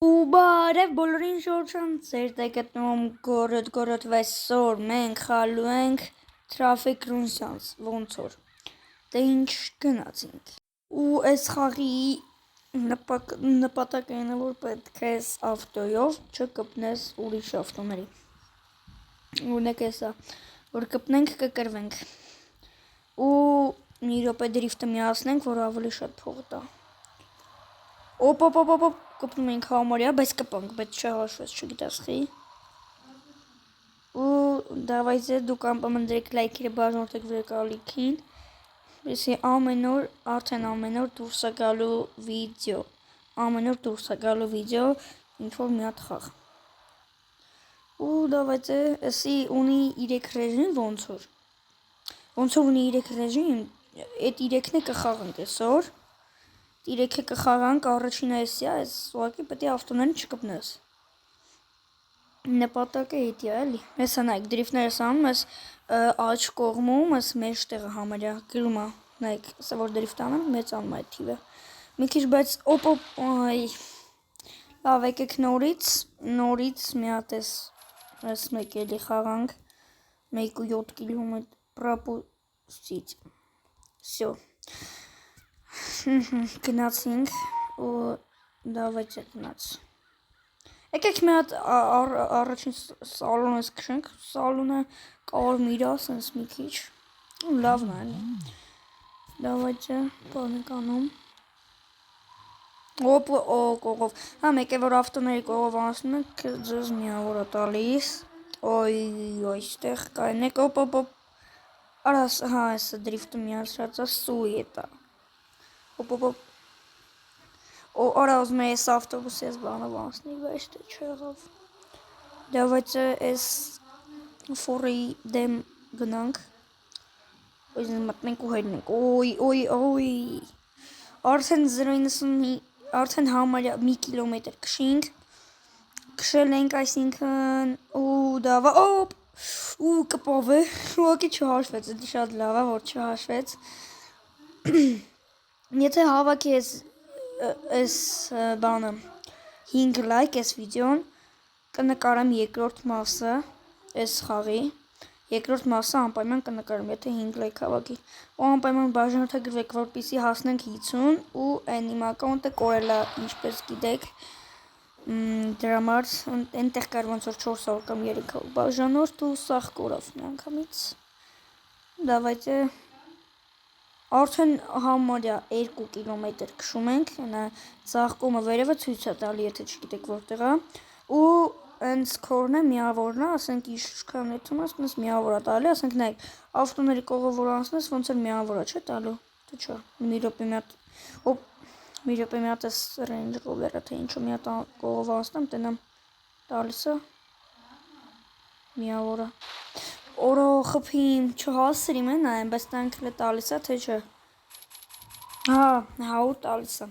Ու բարև բոլորին շորշան ձեր տեկետնում գորդ վեսոր մենք խալու ենք Traffic Runs-յանց ոնց որ դե ինչ գնացինք ու այս խաղի նպատակը այն է որ պետք է ավտոյով չկպնես ուրիշ ավտոների ունեք էսա որ կպնենք կկրվենք ու մի րոպե դրիֆտը միացնենք որ ավելի շատ փող տա Օպ կպնում ենք համարյա, բայց կպանք, բայց չհաշվեց, չգիտասխի ու դավայցե դուք ամպամնդրեք լայքերը բաժնորդեք վրեկալիքին Եսի ամեն օր, արդեն ամեն օր դուրս է գալու վիդեո ինչ-որ մի հատ խաղ ու դավայցե, եսի ունի 3 ռեժիմ ոնց որ ունի 3 ռեժիմ, այդ 3-ն է կխաղանք այսօր 3-ը կխաղանք, առաջինը էսի է, այս ուղղակի պետք է ավտոներին չկպնես Նպատակը էդի է, էլի Հեսա նայք, դրիֆտներս անում ես աջ կողմում, ես մեջտեղը համարյա գրում է, նայք, ասա որ դրիֆտ անեմ, մեծ անում է այդ թիվը Մի քիչ, բայց այ լավ եկեք նորից մի հատ ես մեկ էլի խաղանք 1.7 կիլոմետր պրապուստից Всё Գնացինք ու դավայց է գնաց Եկեք մի հատ առաջին սալոն ես քշենք Սալոնը կարող միրա, սենց մի քիչ Լավն է էլի Դավայց է, բան ենք անում Օպ, կողով Հա մեկ է որ ավտոների կողով անցնում եք ձեզ միավոր է տալիս Ոյ, այստեղ կայնեք, օպ Արաս, հա, էսը դրիֆտը միացրած է, սույ էտա Օպ Արա ուզում է ես ավտոբուսի ես բանով անցնի, բայց դե չեղավ Դավայցը ես ֆորի դեմ գնանք Ոյ մտնենք ու հայտնենք, ոյ Արդեն 0.90, արդեն համարյա 1 կիլոմետր քշինք Քշել ենք այսինքն ու դավա, օպ ու կպավ է, ուղղակի չհաշվեց, էդի շատ լավ է, որ չհաշվեց Եթե հավաքի ես բանը 5 լայք ես վիդեոն կնկարեմ երկրորդ մասը ես խաղի երկրորդ մասը անպայման կնկարեմ եթե 5 լայք հավաքի ու անպայման բաժանորդագրվեք որպեսզի հասնենք 50 ու այն իմ ակաունտը կորել է ինչպես գիտեք դրա համար այնտեղ կար ոնց որ 400 կամ 300 բաժանորդ ու սաղ կորավ միանգամից դավայցե Արդեն համարյա 2 կիլոմետր քշում ենք, ծաղկումը վերևը ցույց է տալի, եթե չգիտեք որտեղ է, ու հենց քորն է միավորն է, ասենք ինչքան էթում ասես միավոր է տալի, ասենք նայեք, ավտոների կողով որ անցնես, ոնց էր միավոր է, չէ՞ տալու, թե չէ։ Մի րոպե մի հատ էս Range Rover-ը, թե ինչու մի հատ կողով անցնեմ, տենամ տալիս է միավորը։ Օրո խփիմ չհասրիմ է նայեմ, բայց տանքել է տալիս է, թե չէ։ Հա ու տալիս է։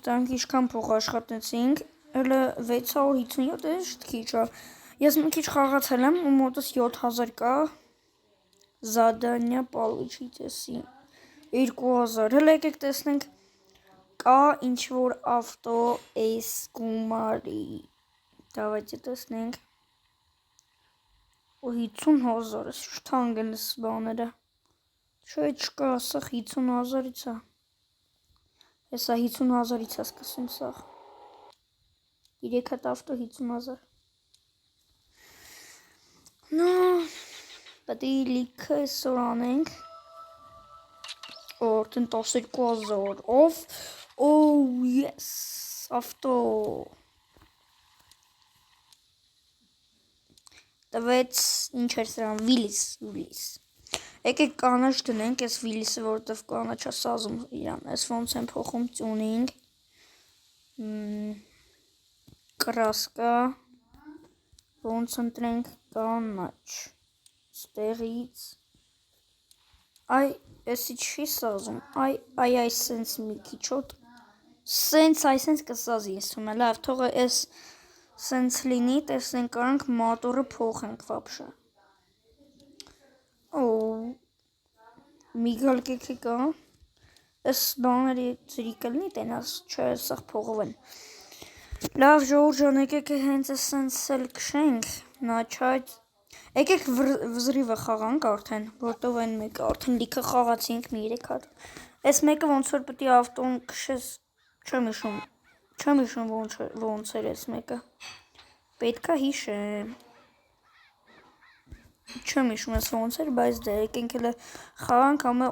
Տանք ինչքան փող աշխատեցինք, հələ 657 է, շատ քիչ է։ Ես մի քիչ խաղացել եմ ու մոտս 7000 կա։ Задание получить էսի 2000։ Հələ եկեք տեսնենք կա ինչ որ ավտո էս գումարի։ Давайте տեսնենք։ Ու 50000, շթանգ են էս բաները։ Չէ, չկա, սա 50000-ից է։ Հեսա 50000-ից է սկսում սա։ 3 հատ ավտո 50000։ No, պետք է լիքը այսօր անենք։ Արդեն 12000 off. Oh, yes, ավտո։ Տվեց ինչ էր սրան Վիլիս Եկեք կանաչ դնենք այս Վիլիսը որտեվ կանաչ է սազում իրան այս ոնց են փոխում տյունինգ կրասկա ոնց ընտրենք կանաչ ստեղից այ էսի չի սազում այ սենց մի քիչոտ սենց կսազի ես թվում է լավ թողը էս Սենց լինի, տեսնենք կարանք մոտորը փոխենք վաբշե Միգալ կեքի կա Այս բաների ծրի կլնի տենաս, չէ, սաղ փողով են։ Լավ ժողովուրդ ջան, եկեք հենց էսենց էլ քշենք, նաչայց։ Եկեք վզրիվը խաղանք արդեն, որտով այն մեկը արդեն լիքը խաղացինք մի 3 հատ։ Այս մեկը ոնց որ պետք է ավտոն քշես, չեմ հիշում ոնց էր այս մեկը։ Պետքա հիշեմ։ Չեմ հիշում ես ոնց էր, բայց դե եկենք էլ խաղանք ամը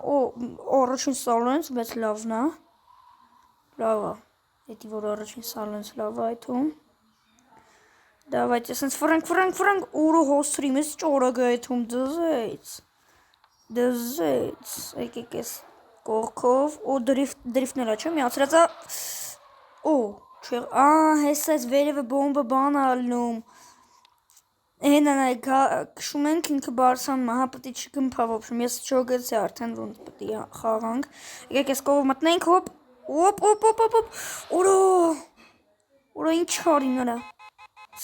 առաջին սալոնից, բայց լավն է։ Լավ է։ Դիտի որ առաջին սալոնից լավ է այդում։ Давайте սենց ֆրանկ, ուրը հոսրիմ ես ճորագ այդում դզեց, եկեք ես կողքով, դրիվտն էլա չէ, միացրածա, հեսա ես վերևը բոմբը բան ալնում, հենան այ կշում ենք ինքը բարսան մահա պտի չգմպա, ոբշմ, ես չոգեցի արդեն ոնց պտի խաղանք, եկեք ես կողով մտնենք, ուրա ինչ հարին նրա,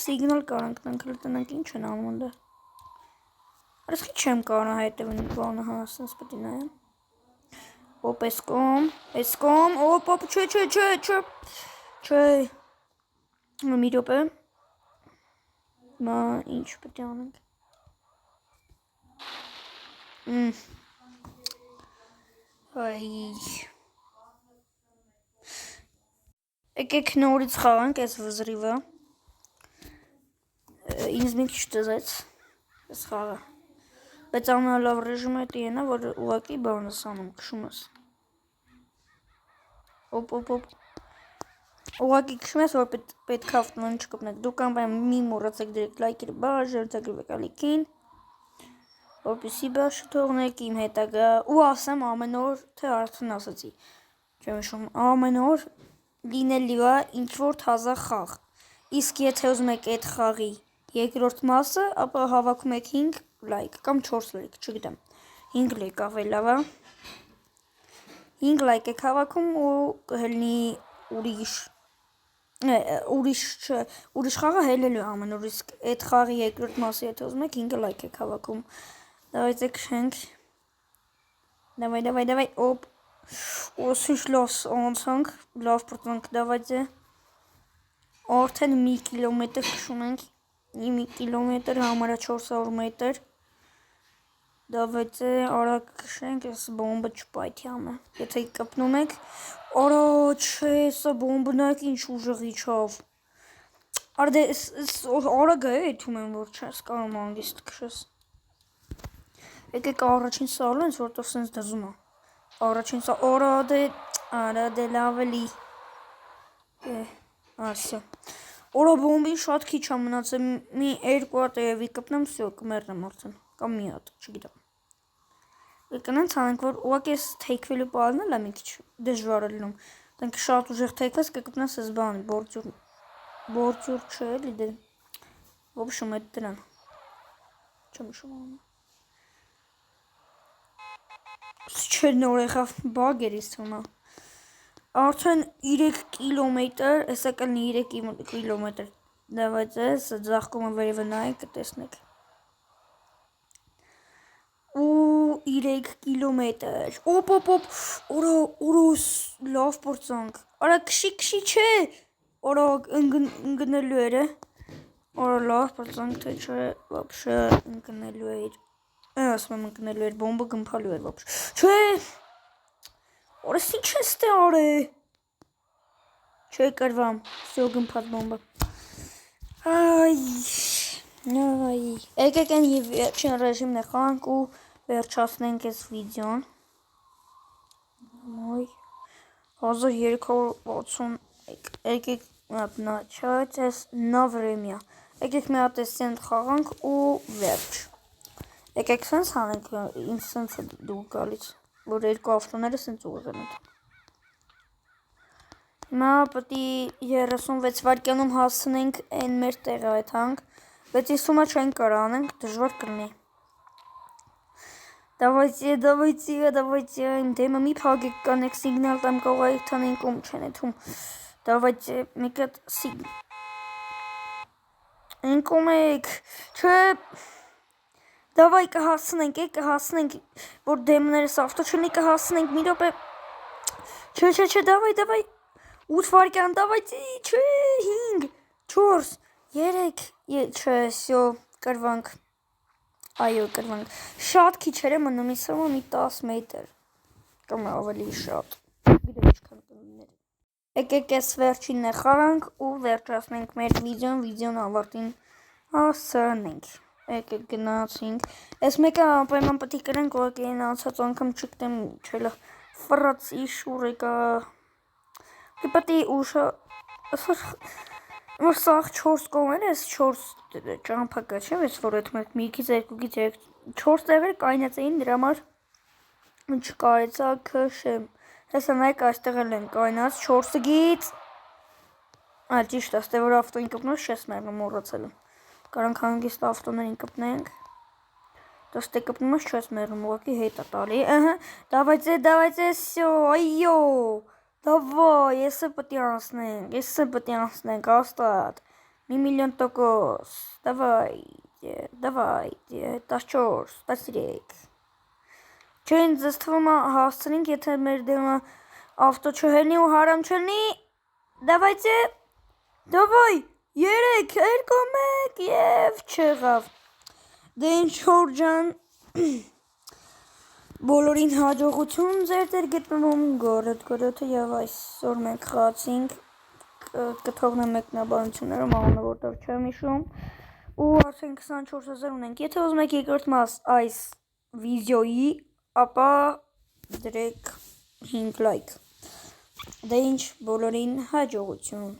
սիգնալ կարանք նանք լտնանք ինչ են անում անդը, արսկի չեմ կարան հայտևն բանը հասնս պտի նայեմ, այս կոմ, չէ, մի դոպ է, Մա ինչ պետք է անենք։ Եկեք նորից խաղանք այս վզրիվը։ Ինձ մի քիչ տզեց այս խաղը։ Բայց ամենալավ ռեժիմը դա է, որ ուղղակի բանս անում, քշում ես։ Ուղղակի քշում ես, որ պետք է ավտոմոբիլն չկպնեք։ Դուք կամ մի մոռացեք դրեք լայքերը բաժ, ձգրվեք ալիքին, որպեսզի բաշը թողնեք իմ հետագա ու ասեմ ամեն օր, թե արդեն ասացի։ Չեմ հիշում, ամեն օր լինելու է ինչ որ թազա խաղ։ Իսկ եթե ուզում եք այդ խաղի երկրորդ մասը, ապա հավաքում եք 5 լայք կամ 4 լայք, չգիտեմ։ 5 լայք ավելի լավ է։ 5 լայք եք հավաքում ու կհելնի ուրիշ խաղը հելելու ամեն օր, իսկ այդ խաղի երկրորդ մասը եթե ուզում եք 5 լայք եք հավաքում։ Давайте քշենք։ Давай, Осուշ լավ անցանք, լավ պրտանք, давайте։ Արդեն մի կիլոմետր քշում ենք, 1 կիլոմետր համարը 400 մետր։ Давайте արագ քշենք, այս բոմբը չպայթի ամը։ Եթե կպնում եք, չէ, սա բոմբն է ինչ ուժղիչով։ Արդե արագ է էթում եմ, որ չես կարող հանգիստ քշես։ Եկեք առաջին սալոնից, որտով սենց դզում է։ Առաջին դե լավ էլի։ Ասա։ Բոմբին շատ քիչ է մնացել, մի 2 հատ էվի կպնեմ, всё, կմեռնեմ արդեն, կամ մի հատ, չգիտեմ։ Եկնենց անենք, որ ուղղակի ես թեյքվելու պարն էլ է մի քիչ դժվար է լինում։ Դենք շատ ուժեղ թեյքվես կկպնես այս բանի, բորձուր չէ էլի դե։ Ոբշում այդ դրան։ Չեմ հիշում անում։ Չէ նոր եղավ բագ էր ինձ թվում է։ Արդեն 3 կիլոմետր, հեսա կլինի 3 կիլոմետր։ Давайте ձախկումը վերևը նայեք, կտեսնեք։ Ու 3 կիլոմետր։ Լավ պրծանք։ Արա քշի չէ։ Ընկնելու էր է։ Լավ պրծանք, թե չէ, вообще ընկնելու էր։ Ասում եմ ընկնելու էր, բոմբը գմփալու էր вообще։ Չէ։ Ինչ ես դե արե։ Չէ կրվամ, всё գմփած բոմբը։ Եկեք են եւ վերջին ռեժիմն է խանք ու վերջացնենք այս վիդեոն։ 1360 եկեք начать на время։ Եկեք մի հատ էսեն խաղանք ու վերջ։ Եկեք սենց հանենք, ինձ սենց է դու գալից, որ երկու ավտոները սենց ուղղեն այդ։ Հիմա պտի 36 վայրկյանում հասցնենք են մեր տեղը այդ հանք, բայց ես ումա չենք կար անենք, դժվար կլնի։ Давайте, իմ դեմը մի փագեք կանեք, սիգնալ տամ կողայիք թանենք ում չեն էթում։ Давайте, մեկ հատ ընկում եք, չէ, Давай կհասնենք, կհասնենք, որ դեմներս ավտո չլնի կհասնենք, մի րոպե, Չէ, давай 8 վայրկյան, давайте, չէ, 5, 4, 3, չէ, всё, կրվանք, այո, կրվանք, շատ քիչ էր մնում, ինձ թվում է մի 10 մետր, կամ ավելի շատ, գիտեմ ինչքան կլիներ, եկեք այս վերջինն է խաղանք ու վերջացնենք մեր վիդեոն ավարտին հասցնենք, եկեք գնացինք, այս մեկը անպայման պետք է կրենք, ուղղակի այն անցած անգամ չգիտեմ, չելա ֆրացի շուր եկա, պետք է ուշը, որ սաղ 4 կողմեր ես 4 ճամփակա չէ, ես որ այդ մեկ միկից 2-ից 4 տեղեր կայնացեին, դրա համար չկարեցա քշեմ, հեսա նայք այստեղ էլ են կայնած 4-գից, ճիշտ է, որ ավտոին կպնոց չես մերնում մոռացել եմ, կարանք հանգիստ ավտոներին կպնենք, դստե կպնում ես չես մերնում, ուղղակի հետ է տալի, давайте, всё, այո, давай, եսը պետք է անցնենք, հաստատ, 1,000,000%, давайте, 14, 13, չէ, ինձ թվում է հասցնենք, եթե մեր դեմը ավտո չհելնի ու հարամ չլնի, давайте, давай, 3, 2, 1 և չեղավ, դե ինչ-որ ջան, բոլորին հաջողություն ձեր դեր գտնվում գորոդը և այսօր մենք խացինք, կթողնեմ մեկնաբանությունները մաղոնը որտեղ չեմ իշում ու արդեն 24,000 ունենք, եթե ուզում եք երկրորդ մաս այս վիդեոյի, ապա դրեք 5 լայք, դե ինչ բոլորին հաջողություն